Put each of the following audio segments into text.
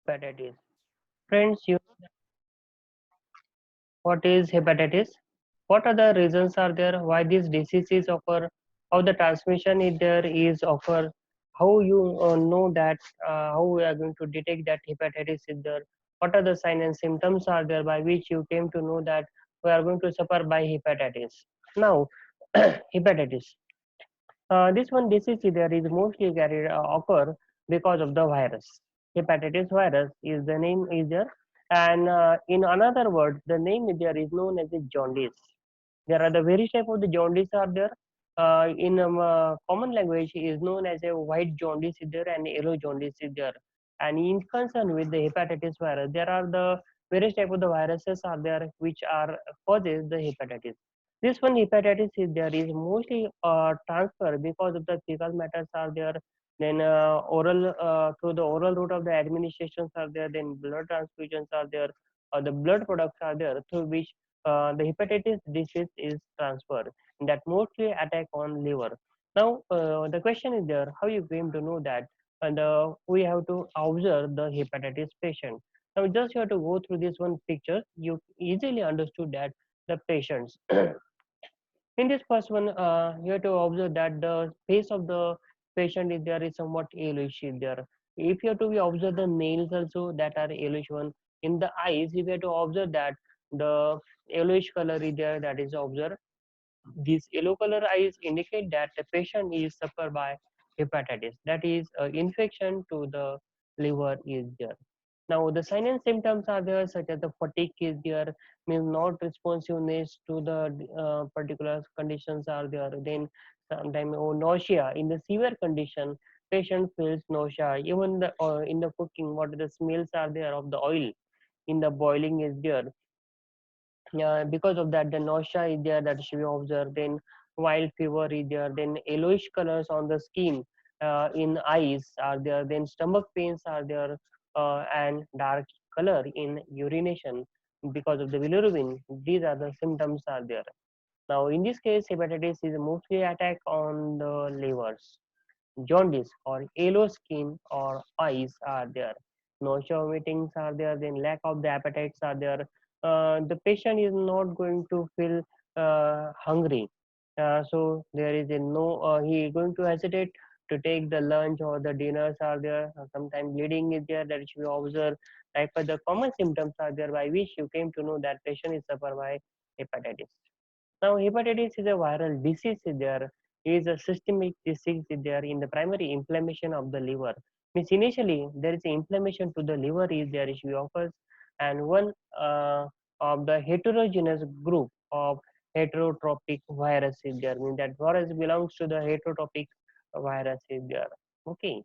Hepatitis. Friends, you know what is hepatitis? What are the reasons are there? Why these diseases occur? How the transmission is there is occur? How you know that? How we are going to detect that hepatitis is there? What are the signs and symptoms are there by which you came to know that we are going to suffer by hepatitis? Now, hepatitis. This one disease there is mostly carried occur because of the virus. Hepatitis virus is the name is there, and in another word, the name is there is known as a jaundice. There are the various type of the jaundice are there. In common language, is known as a white jaundice is there and yellow jaundice is there. And in concern with the hepatitis virus, there are the various type of the viruses are there which are causes the hepatitis. This one hepatitis is there is mostly transfer because of the fecal matters are there. Then oral through the oral route of the administrations are there. Then blood transfusions are there, or the blood products are there through which the hepatitis disease is transferred. That mostly attack on liver. Now the question is there: how you came to know that? And we have to observe the hepatitis patient. Now just you have to go through this one picture. You easily understood that the patients. In this first one, you have to observe that the face of the patient is there is somewhat yellowish is there. If you have to be observe the nails also that are yellowish one. In the eyes, if you have to observe that the yellowish color is there that is observed. These yellow color eyes indicate that the patient is suffered by hepatitis. That is, infection to the liver is there. Now, the signs and symptoms are there, such as the fatigue is there, means not responsiveness to the particular conditions are there. Then, sometimes nausea. In the severe condition, patient feels nausea. Even in the cooking, what the smells are there of the oil in the boiling is there. Because of that, the nausea is there that should be observed. Then wild fever is there. Then yellowish colors on the skin, in eyes are there. Then stomach pains are there, and dark color in urination because of the bilirubin. These are the symptoms are there. Now, in this case, hepatitis is mostly attack on the livers. Jaundice or yellow skin or eyes are there. Nausea vomitings are there. Then lack of the appetites are there. The patient is not going to feel hungry. So there is a no. He is going to hesitate to take the lunch or the dinners are there. Sometimes bleeding is there that should be observed. Like the common symptoms are there by which you came to know that patient is suffer by hepatitis. Now, hepatitis is a viral disease there. It is a systemic disease there in the primary inflammation of the liver. Means initially there is a inflammation to the liver is there issue occurs, and one of the heterogeneous group of heterotrophic virus is there. Means that virus belongs to the heterotrophic virus is there. Okay,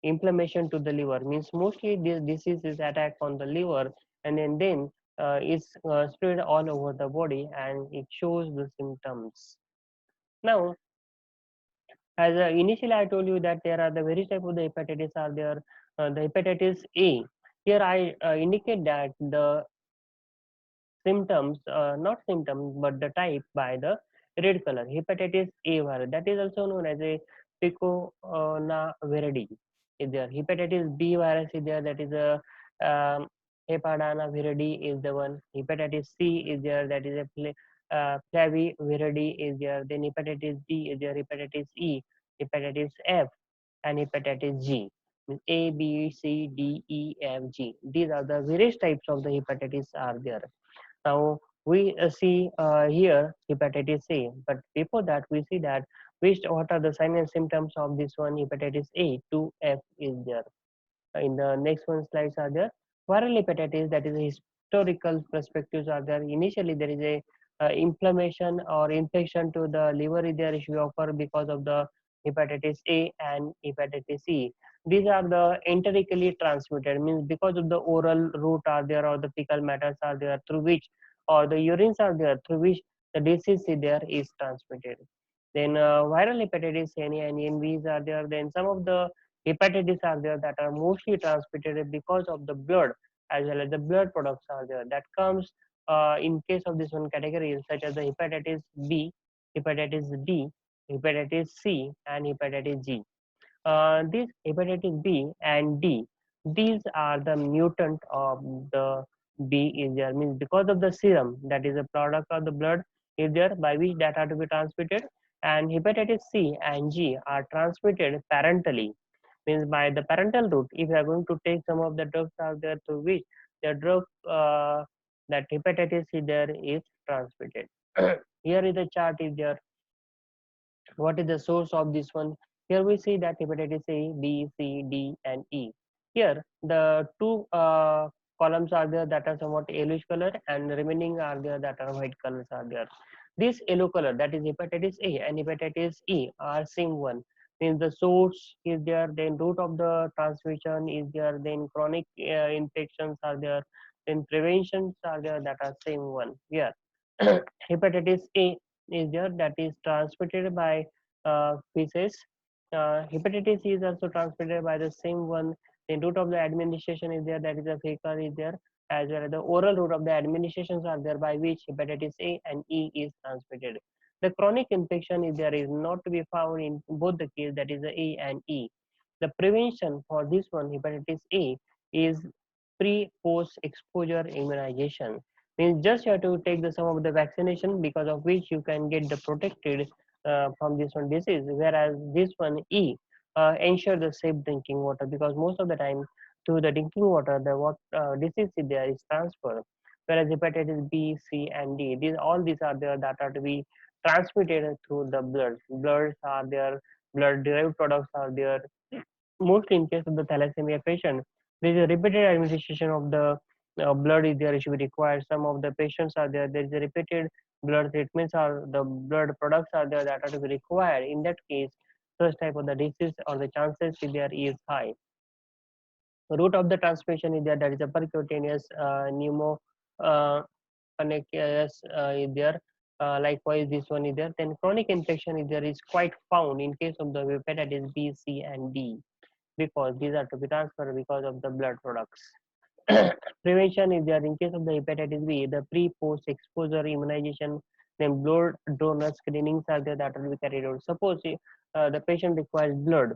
inflammation to the liver means mostly this disease is attack on the liver, and then it's spread all over the body and it shows the symptoms. Now, as initially I told you that there are the various type of the hepatitis are there. The hepatitis A, here I indicate that the symptoms, not symptoms, but the type by the red color. Hepatitis A virus, that is also known as a picornaviridae. Is there? Hepatitis B virus is there, that is a hepadanaviride is the one. Hepatitis C is there, that is a flaviviride is there. Then hepatitis D is there, hepatitis E, hepatitis F, and hepatitis G. A, B, C, D, E, F, G. These are the various types of the hepatitis are there. Now we see here hepatitis A, but before that we see that what are the signs and symptoms of this one hepatitis A. 2F is there. In the next one slides are there. Viral hepatitis, that is historical perspectives are there. Initially there is a inflammation or infection to the liver is there issue occur because of the hepatitis A and hepatitis C. These are the enterically transmitted, means because of the oral route are there or the fecal matters are there through which, or the urines are there through which the disease is there is transmitted. Then viral hepatitis A and NVs are there. Then some of the hepatitis are there that are mostly transmitted because of the blood, as well as the blood products are there that comes in case of this one category such as the hepatitis B, hepatitis D, hepatitis C, and hepatitis G. This hepatitis B and D These are the mutant of the B is there, means because of the serum, that is a product of the blood is there by which that are to be transmitted, and hepatitis C and G are transmitted parentally, means by the parental route. If you are going to take some of the drugs are there through which the drug that hepatitis C there is transmitted. Here is the chart is there. What is the source of this one? Here we see that hepatitis A, B, C, D, and E. Here the two columns are there that are somewhat yellowish color, and the remaining are there that are white colors are there. This yellow color, that is hepatitis A and hepatitis E, are same one. Means the source is there, then route of the transmission is there, then chronic infections are there, then preventions are there, that are same one. Here hepatitis A is there, that is transmitted by feces. Hepatitis C is also transmitted by the same one. The route of the administration is there, that is a fecal is there, as well as the oral route of the administrations are there by which hepatitis A and E is transmitted. The chronic infection is there is not to be found in both the case, that is the A and E. The prevention for this one hepatitis A is pre-post exposure immunization, means just you have to take the some of the vaccination because of which you can get the protected from this one disease, whereas this one E ensure the safe drinking water, because most of the time through the drinking water the what disease is there is transferred, whereas hepatitis B, C, and D, these are there that are to be transmitted through the bloods are there, blood derived products are there. Mostly in case of the thalassemia patient, there is a repeated administration of the blood is there, should be required. Some of the patients are there, there is a repeated blood treatments are the blood products are there that are to be required. In that case, such type of the disease or the chances there is high. Route of the transmission is there, that is a percutaneous pneumo uh, connectious is there. Likewise, this one is there. Then chronic infection is there is quite found in case of the hepatitis B, C, and D, because these are to be transferred because of the blood products. Prevention is there in case of the hepatitis B, the pre-post exposure immunization, then blood donor screenings are there that will be carried out. Suppose the patient requires blood,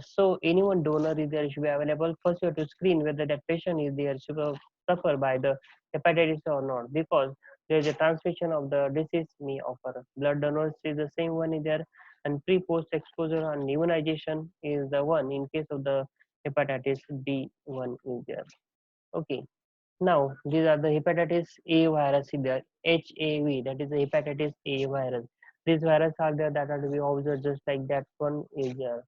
so anyone donor is there should be available. First, you have to screen whether that patient is there to suffer by the hepatitis or not, because there is a transmission of the disease may occur. Blood donors is the same one is there, and pre-post exposure and immunization is the one in case of the hepatitis B one is there. Okay. Now, these are the hepatitis A virus in there, HAV, that is the hepatitis A virus. These viruses are there that are to be observed just like that one is there.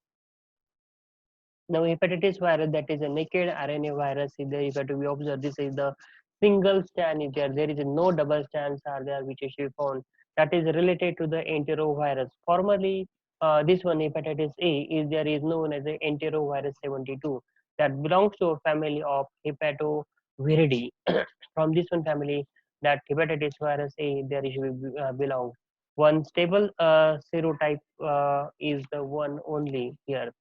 Now, hepatitis virus, that is a naked RNA virus is there, you have to be observed. This is the single strand is there. There is no double strands are there which is found. That is related to the enterovirus. Formerly, this one hepatitis A is there is known as the enterovirus 72, that belongs to a family of hepatoviridae. From this one family, that hepatitis virus A there is belongs. One stable serotype is the one only here.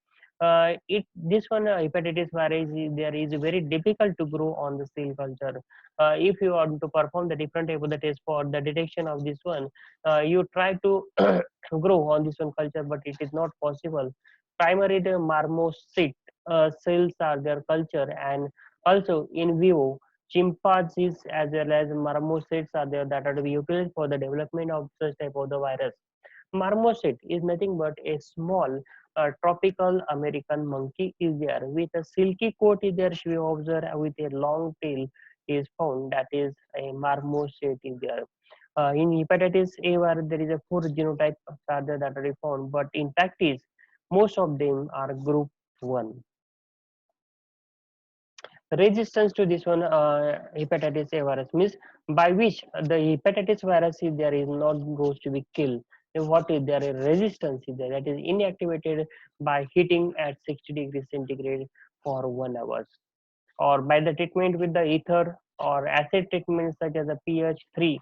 It this one hepatitis virus is, there is very difficult to grow on the cell culture. If you want to perform the different type of the test for the detection of this one, you try to grow on this one culture, but it is not possible. Primary the marmoset cells are their culture, and also in vivo chimpanzees as well as marmosets are there that are to be utilized for the development of such type of the virus. Marmoset is nothing but a small tropical American monkey is there with a silky coat is there, should be observed, with a long tail is found, that is a marmoset is there. In hepatitis A virus, there is a four genotype are there that are found, but in practice, most of them are group 1. Resistance to this one hepatitis A virus means by which the hepatitis virus is there is not goes to be killed. And what is there a resistance is there, that is inactivated by heating at 60 degrees centigrade for 1 hour, or by the treatment with the ether or acid treatment such as a pH 3,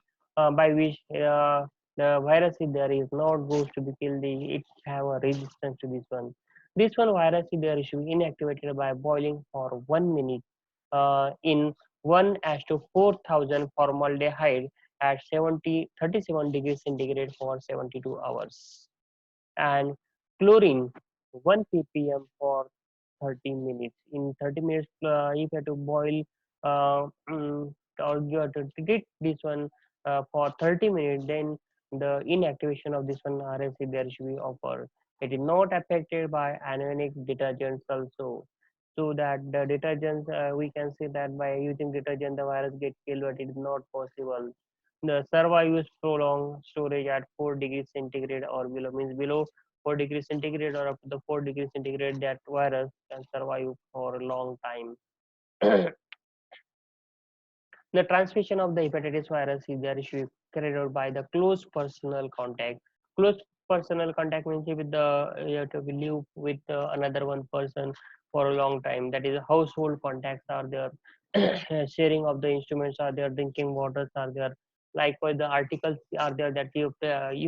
by which the virus is there is not goes to be killed, it have a resistance to this one. This one virus is there should be inactivated by boiling for 1 minute in 1 as to 4000 formaldehyde at 37 degrees centigrade for 72 hours, and chlorine 1 ppm for 30 minutes. In 30 minutes, if you have to boil uh, mm, or you have to treat this one for 30 minutes, then the inactivation of this one RNC there should be offered. It is not affected by anionic detergents also. So that the detergents, we can say that by using detergent the virus gets killed, but it is not possible. The survive is prolonged storage at 4 degrees centigrade or below, means below 4 degrees centigrade or up to the 4 degrees centigrade, that virus can survive for a long time. The transmission of the hepatitis virus is the issue carried out by the close personal contact. Close personal contact means with the you have to live with another one person for a long time. That is, household contacts are there, sharing of the instruments are there, drinking waters are there. Likewise, the articles are there that you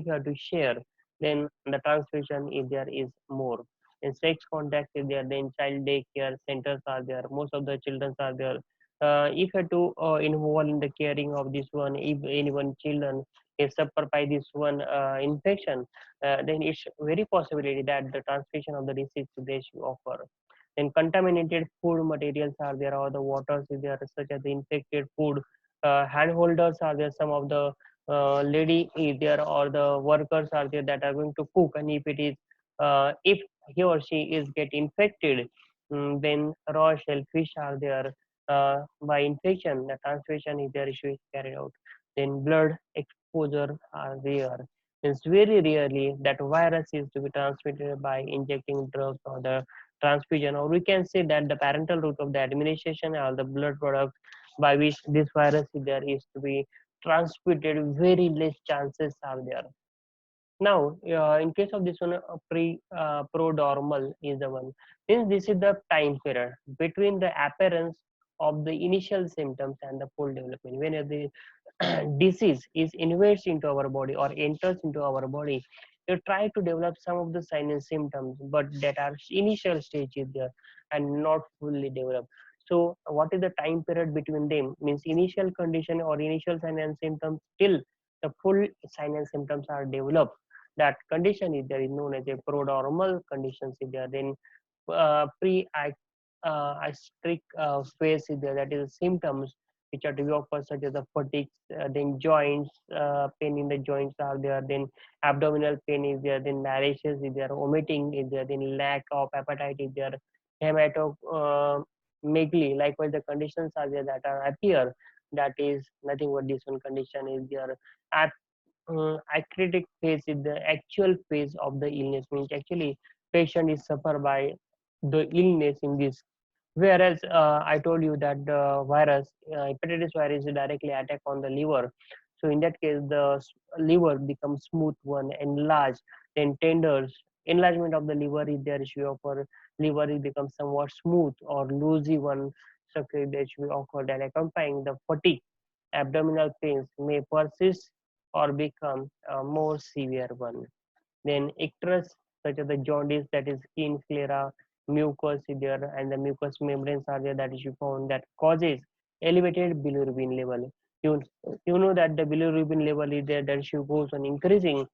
have to share. Then the transmission, if there is more. In sex contact, if there, then child daycare centers are there. Most of the children are there. If you have to involve in the caring of this one, if anyone children is suffer by this one infection, then it's very possibility that the transmission of the disease they should occur. Then contaminated food materials are there, or the waters is there, such as the infected food. Hand holders are there, some of the lady is there, or the workers are there that are going to cook, and if it is if he or she is get infected, then raw shellfish are there. By infection, the transmission is there issue is carried out. Then blood exposure are there. It's very rarely that virus is to be transmitted by injecting drugs or the transfusion, or we can say that the parental route of the administration or the blood products by which this virus is there is to be transmitted. Very less chances are there. Now, in case of this one, prodromal is the one. Since this is the time period between the appearance of the initial symptoms and the full development. When the disease is invades into our body or enters into our body, you try to develop some of the signs and symptoms, but that are initial stage is there and not fully developed. So, what is the time period between them? Means initial condition or initial sign and symptoms till the full sign and symptoms are developed. That condition is there is known as a prodromal conditions is there. Then pre strict phase is there, that is symptoms which are to be occur such as the fatigue, then joints, pain in the joints are there, then abdominal pain is there, then nauseous is there, vomiting is there, then lack of appetite is there, hematomegaly. Likewise, the conditions are there that are appear. That is nothing but this one condition is there. Acritic phase is the actual phase of the illness, means actually patient is suffer by the illness in this. Whereas I told you that the virus, hepatitis virus, is directly attack on the liver. So in that case, the liver becomes smooth one, enlarged, then tenders. Enlargement of the liver is there issue of our liver, it becomes somewhat smooth or loosey one. So that should occur, that accompanying the fatigue, abdominal pains may persist or become a more severe one. Then icterus, such as the jaundice, that is skin sclera, mucus is there, and the mucous membranes are there that is found that causes elevated bilirubin level. You, you know that the bilirubin level is there, that issue goes on increasing.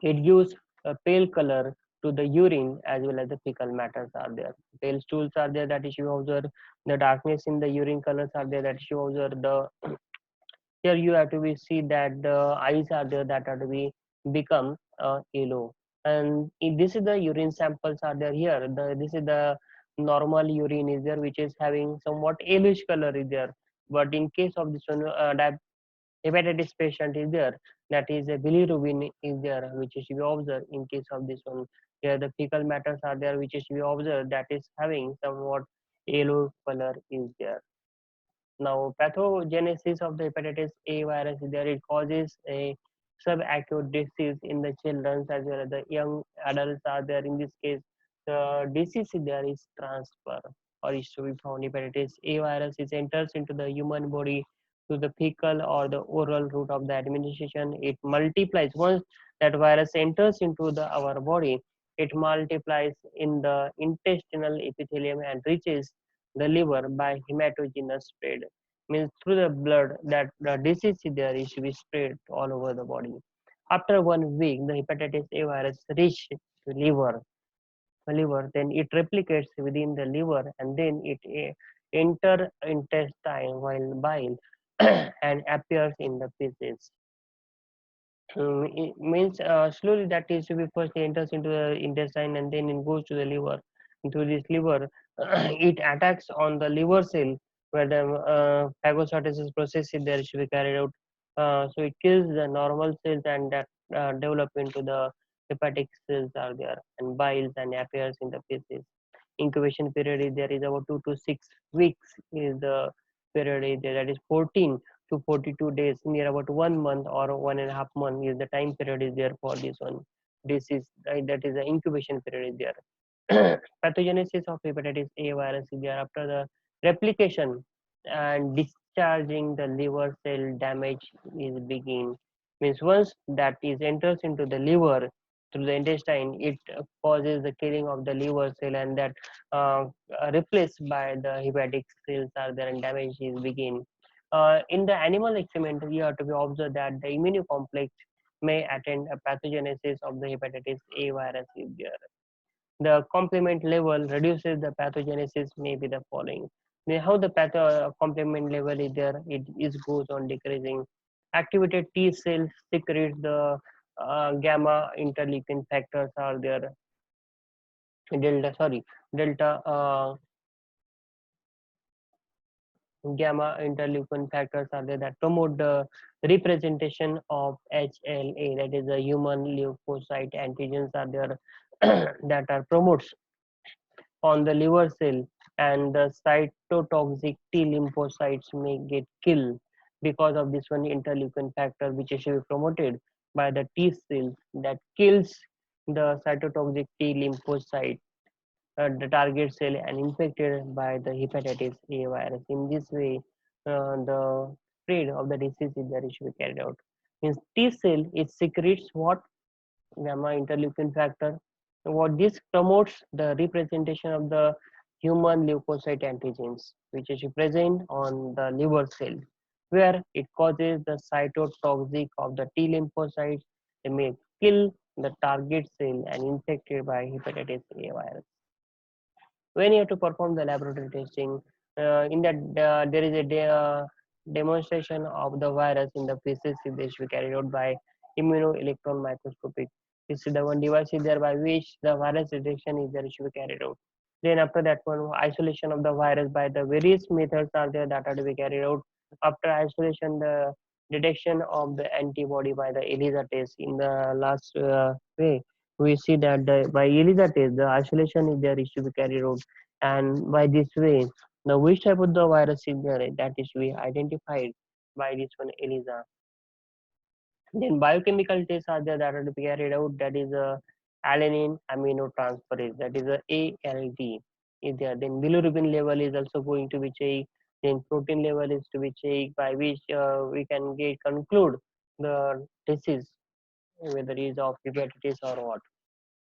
It gives a pale color to the urine as well as the fecal matters are there. Pale stools are there that issue observe. The darkness in the urine colors are there that issue observe. The here you have to be see that the eyes are there that are to be become yellow, and this is the urine samples are there here. This is the normal urine is there which is having somewhat yellowish color is there, but in case of this one that hepatitis patient is there, that is a bilirubin is there which is to be observed. In case of this one, here the fecal matters are there which is to be observed, that is having somewhat yellow color is there. Now, pathogenesis of the hepatitis A virus is there. It causes a subacute disease in the children as well as the young adults are there. In this case, the disease is there is transfer or is to be found. Hepatitis A virus is enters into the human body through the fecal or the oral route of the administration. It multiplies once that virus enters into the our body. It multiplies in the intestinal epithelium and reaches the liver by hematogenous spread, means through the blood that the disease is there is to be spread all over the body. After 1 week, the hepatitis A virus reach the liver. liver, then it replicates within the liver, and then it enter intestine while bile and appears in the feces. It means slowly that is to be first enters into the intestine and then it goes to the liver. Into this liver, it attacks on the liver cell where the phagocytosis process is there should be carried out. So it kills the normal cells and that develop into the hepatic cells are there and biles and appears in the feces. Incubation period is there is about 2 to 6 weeks is the period is there, that is 14 to 42 days, near about 1 month or 1.5 months is the time period is there for this one. This is that is the incubation period is there. Pathogenesis of hepatitis A virus is there after the replication and discharging the liver cell damage is begin. Means once that is enters into the liver through the intestine, it causes the killing of the liver cell and that replaced by the hepatic cells are there and damage is begin. In the animal experiment, we have to be observed that the immunocomplex may attend a pathogenesis of the hepatitis A virus if there. The complement level reduces the pathogenesis may be the following. Now, how the complement level is there, it is goes on decreasing. Activated T cells secrete the gamma interleukin factors are there. Delta gamma interleukin factors are there that promote the representation of HLA, that is the human leukocyte antigens are there that are promotes on the liver cell, and the cytotoxic T lymphocytes may get killed because of this one interleukin factor which is promoted by the T cells that kills the cytotoxic T lymphocyte, the target cell and infected by the hepatitis A virus. In this way, the spread of the disease is there should be carried out. Means T cell it secretes what gamma interleukin factor. What this promotes the representation of the human leukocyte antigens, which is present on the liver cell, where it causes the cytotoxic of the T lymphocytes. They may kill the target cell and infected by hepatitis A virus. When you have to perform the laboratory testing, in that there is a demonstration of the virus in the feces which we carried out by immunoelectron microscopic. This is the one device is there by which the virus detection is there should be carried out. Then after that one, isolation of the virus by the various methods are there that are to be carried out. After isolation, the detection of the antibody by the ELISA test in the last way. We see that by ELISA test, the isolation is there is to be carried out, and by this way, the which type of the virus is there that is to be identified by this one ELISA. Then biochemical tests are there that are to be carried out. That is a alanine aminotransferase. That is a ALT. Is there? Then bilirubin level is also going to be checked. Then protein level is to be checked, by which we can get conclude the disease whether it is of hepatitis or what.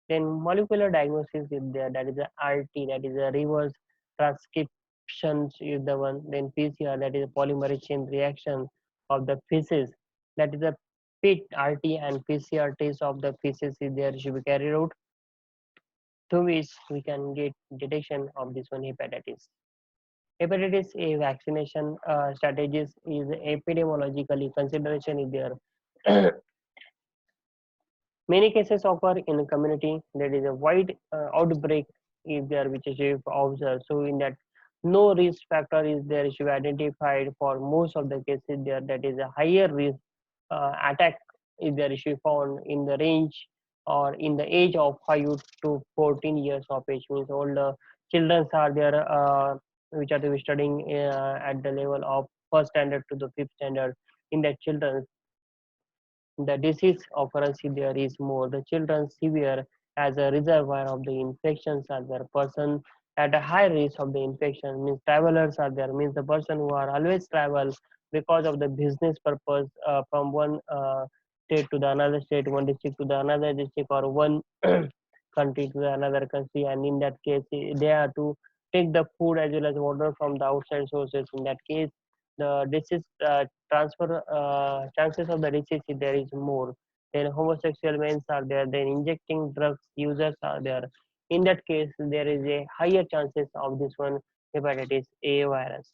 Then molecular diagnosis is there. That is a RT. That is a reverse transcriptions is the one. Then PCR. That is a polymerase chain reaction of the feces. That is a PIT, RT, and PCR test of the feces is there should be carried out, through which we can get detection of this one hepatitis. Hepatitis A vaccination strategies is epidemiologically consideration is there. Many cases occur in the community. There is a wide outbreak is there which is observed. So in that, no risk factor is there should be identified for most of the cases there. That is a higher risk attack is there should be found in the range or in the age of 5 to 14 years of age. Means all the children are there which are to be studying at the level of first standard to the fifth standard. In that children, the disease occurrence there is more. The children severe as a reservoir of the infections are there. Person at a high risk of the infection means travelers are there. Means the person who are always travel because of the business purpose from one state to the another state, one district to the another district, or one country to the another country. And in that case, they are to take the food as well as water from the outside sources. In that case, the disease transfer chances of the disease there is more. Then homosexual men are there. Then injecting drugs users are there. In that case, there is a higher chances of this one hepatitis A virus.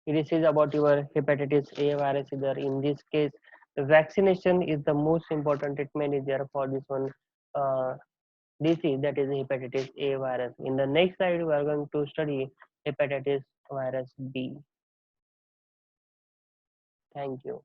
This is about your hepatitis A virus. Either in this case, the vaccination is the most important treatment is there for this one disease, that is hepatitis A virus. In the next slide, we are going to study hepatitis virus B. Thank you.